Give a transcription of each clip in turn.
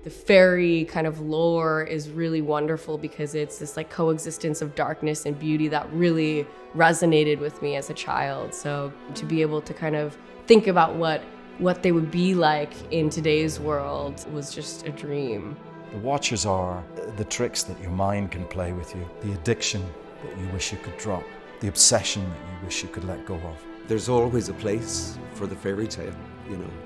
The fairy kind of lore is really wonderful because it's this like coexistence of darkness and beauty that really resonated with me as a child. So to be able to kind of think about what they would be like in today's world was just a dream. The Watchers are the tricks that your mind can play with you, the addiction that you wish you could drop, the obsession that you wish you could let go of. There's always a place for the fairy tale,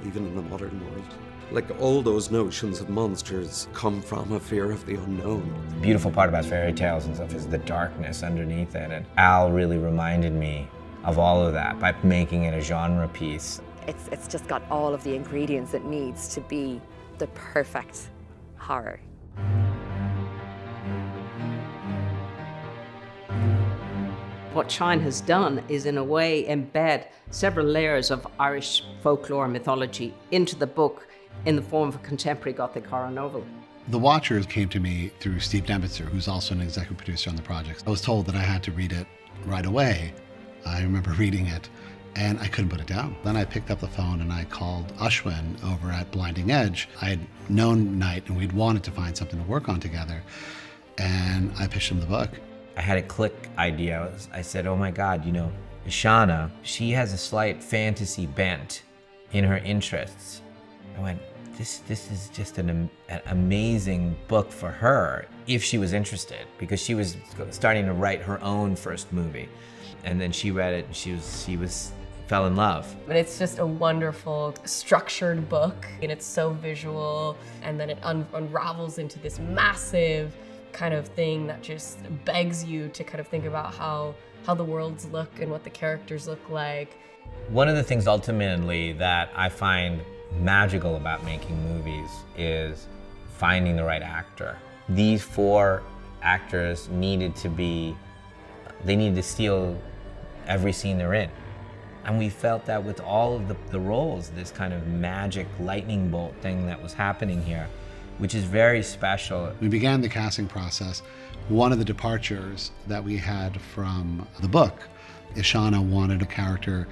even in the modern world. Like all those notions of monsters come from a fear of the unknown. The beautiful part about fairy tales and stuff is the darkness underneath it. And Al really reminded me of all of that by making it a genre piece. It's just got all of the ingredients it needs to be the perfect horror. What Shine has done is, in a way, embed several layers of Irish folklore and mythology into the book in the form of a contemporary Gothic horror novel. The Watchers came to me through Steve Dembitzer, who's also an executive producer on the project. I was told that I had to read it right away. I remember reading it, and I couldn't put it down. Then I picked up the phone and I called Ashwin over at Blinding Edge. I had known Knight and we'd wanted to find something to work on together, and I pitched him the book. I had a click idea. I said, oh my God, Ishana, she has a slight fantasy bent in her interests. I went, this is just an amazing book for her if she was interested, because she was starting to write her own first movie. And then she read it and she fell in love. But it's just a wonderful, structured book, and it's so visual, and then it unravels into this massive kind of thing that just begs you to kind of think about how the worlds look and what the characters look like. One of the things ultimately that I find magical about making movies is finding the right actor. These 4 actors needed to steal every scene they're in. And we felt that with all of the roles, this kind of magic lightning bolt thing that was happening here, which is very special. We began the casting process. One of the departures that we had from the book, Ishana wanted a character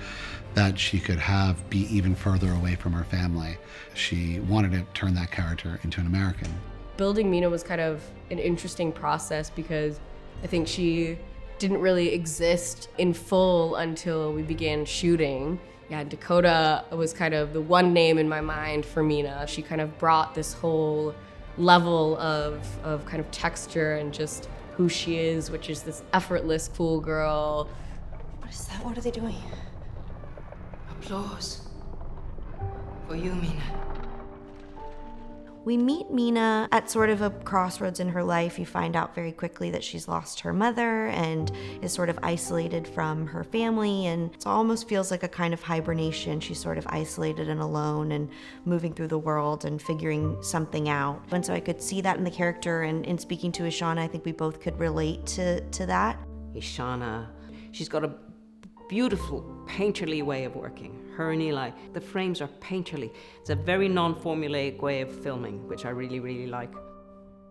that she could have be even further away from her family. She wanted to turn that character into an American. Building Mina was kind of an interesting process because I think she didn't really exist in full until we began shooting. Yeah, Dakota was kind of the one name in my mind for Mina. She kind of brought this whole level of kind of texture and just who she is, which is this effortless, cool girl. What is that? What are they doing? Applause. For you, Mina. We meet Mina at sort of a crossroads in her life. You find out very quickly that she's lost her mother and is sort of isolated from her family, and it almost feels like a kind of hibernation. She's sort of isolated and alone and moving through the world and figuring something out. And so I could see that in the character, and in speaking to Ishana, I think we both could relate to that. Ishana, she's got a beautiful painterly way of working. Her and Eli, the frames are painterly. It's a very non-formulaic way of filming, which I really, really like.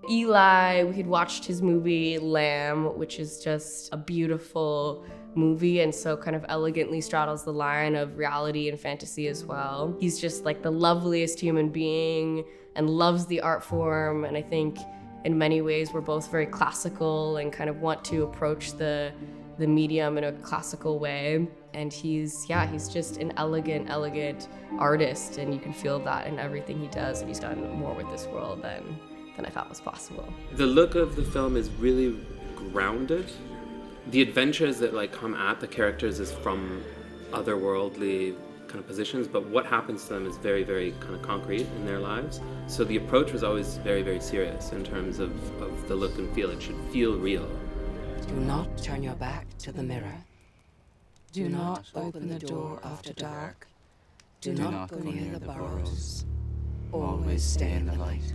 Eli, we had watched his movie Lamb, which is just a beautiful movie and so kind of elegantly straddles the line of reality and fantasy as well. He's just like the loveliest human being and loves the art form, and I think in many ways we're both very classical and kind of want to approach the medium in a classical way. And he's just an elegant artist, and you can feel that in everything he does, and he's done more with this world than I thought was possible. The look of the film is really grounded. The adventures that come at the characters is from otherworldly kind of positions, but what happens to them is very, very kind of concrete in their lives. So the approach was always very, very serious in terms of the look and feel. It should feel real. Do not turn your back to the mirror. Do not open the door after dark. Do not go near the burrows. Always stay in the light.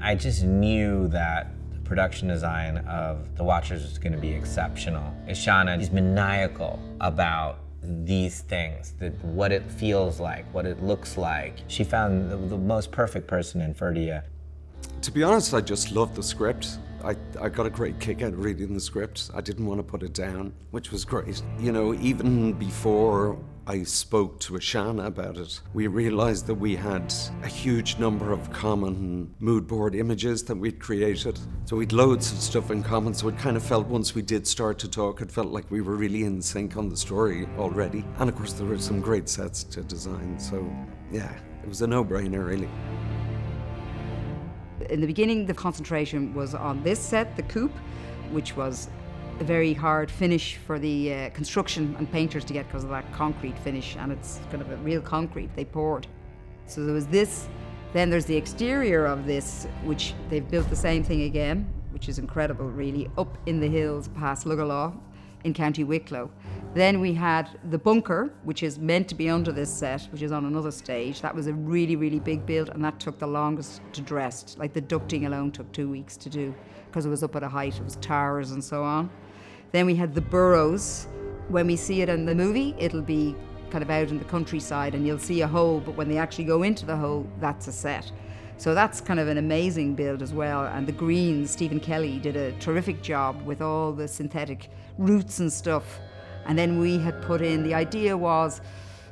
I just knew that the production design of The Watchers was going to be exceptional. Ishana is maniacal about these things, what it feels like, what it looks like. She found the most perfect person in Ferdia. To be honest, I just loved the script. I got a great kick out of reading the script. I didn't want to put it down, which was great. Even before I spoke to Ashana about it, we realized that we had a huge number of common mood board images that we'd created. So we'd loads of stuff in common, so it kind of felt once we did start to talk, it felt like we were really in sync on the story already. And of course there were some great sets to design, so yeah, it was a no-brainer really. In the beginning, the concentration was on this set, the coupe, which was a very hard finish for the construction and painters to get because of that concrete finish, and it's kind of a real concrete they poured. So there was this, then there's the exterior of this, which they've built the same thing again, which is incredible really, up in the hills past Lugalaw in County Wicklow. Then we had the bunker, which is meant to be under this set, which is on another stage. That was a really, really big build, and that took the longest to dress. Like the ducting alone took 2 weeks to do because it was up at a height, it was towers and so on. Then we had the burrows. When we see it in the movie, it'll be kind of out in the countryside and you'll see a hole, but when they actually go into the hole, that's a set. So that's kind of an amazing build as well. And the greens, Stephen Kelly did a terrific job with all the synthetic roots and stuff. And then we had put in, the idea was,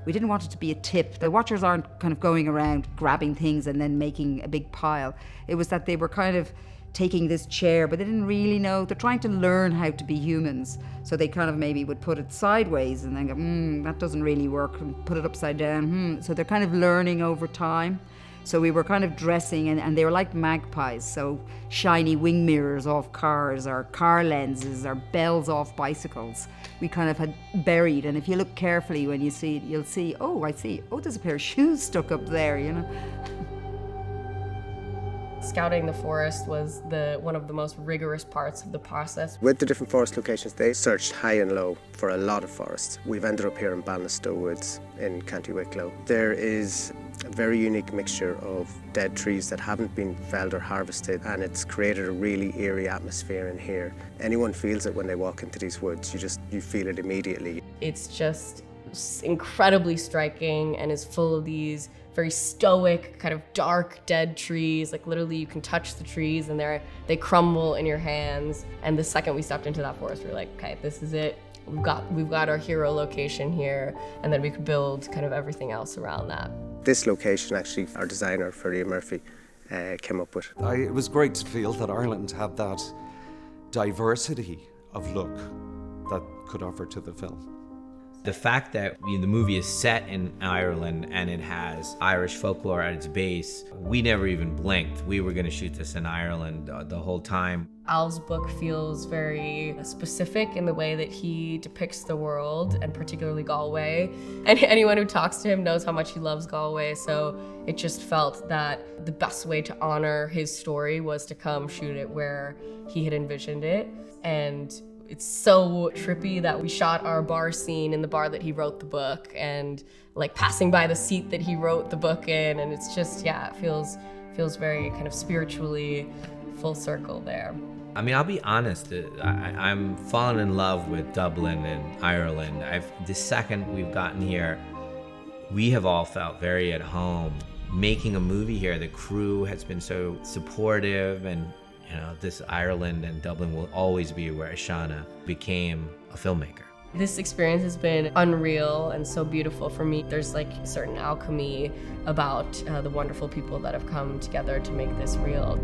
we didn't want it to be a tip. The watchers aren't kind of going around grabbing things and then making a big pile. It was that they were kind of taking this chair, but they didn't really know. They're trying to learn how to be humans. So they kind of maybe would put it sideways and then go, that doesn't really work, and put it upside down. So they're kind of learning over time. So we were kind of dressing, and they were like magpies. So shiny wing mirrors off cars, or car lenses, or bells off bicycles. We kind of had buried, and if you look carefully when you see it, you'll see, oh, I see, oh, there's a pair of shoes stuck up there, you know. Scouting the forest was one of the most rigorous parts of the process. With the different forest locations, they searched high and low for a lot of forests. We've ended up here in Balnastow Woods in County Wicklow. There is a very unique mixture of dead trees that haven't been felled or harvested, and it's created a really eerie atmosphere in here. Anyone feels it when they walk into these woods. You feel it immediately. It's just incredibly striking and is full of these very stoic, kind of dark, dead trees. Like literally you can touch the trees and they crumble in your hands. And the second we stepped into that forest, we were like, okay, this is it. We've got our hero location here, and then we could build kind of everything else around that. This location, actually, our designer, Ferdia Murphy, came up with. It was great to feel that Ireland had that diversity of look that could offer to the film. The fact that the movie is set in Ireland and it has Irish folklore at its base, we never even blinked. We were going to shoot this in Ireland the whole time. Al's book feels very specific in the way that he depicts the world, and particularly Galway. And anyone who talks to him knows how much he loves Galway, so it just felt that the best way to honor his story was to come shoot it where he had envisioned it. And it's so trippy that we shot our bar scene in the bar that he wrote the book, and like passing by the seat that he wrote the book in, and it's just, yeah, it feels very kind of spiritually full circle there. I mean, I'll be honest, I'm falling in love with Dublin and Ireland. The second we've gotten here, we have all felt very at home. Making a movie here, the crew has been so supportive, and this Ireland and Dublin will always be where Ashana became a filmmaker. This experience has been unreal and so beautiful for me. There's like a certain alchemy about the wonderful people that have come together to make this real.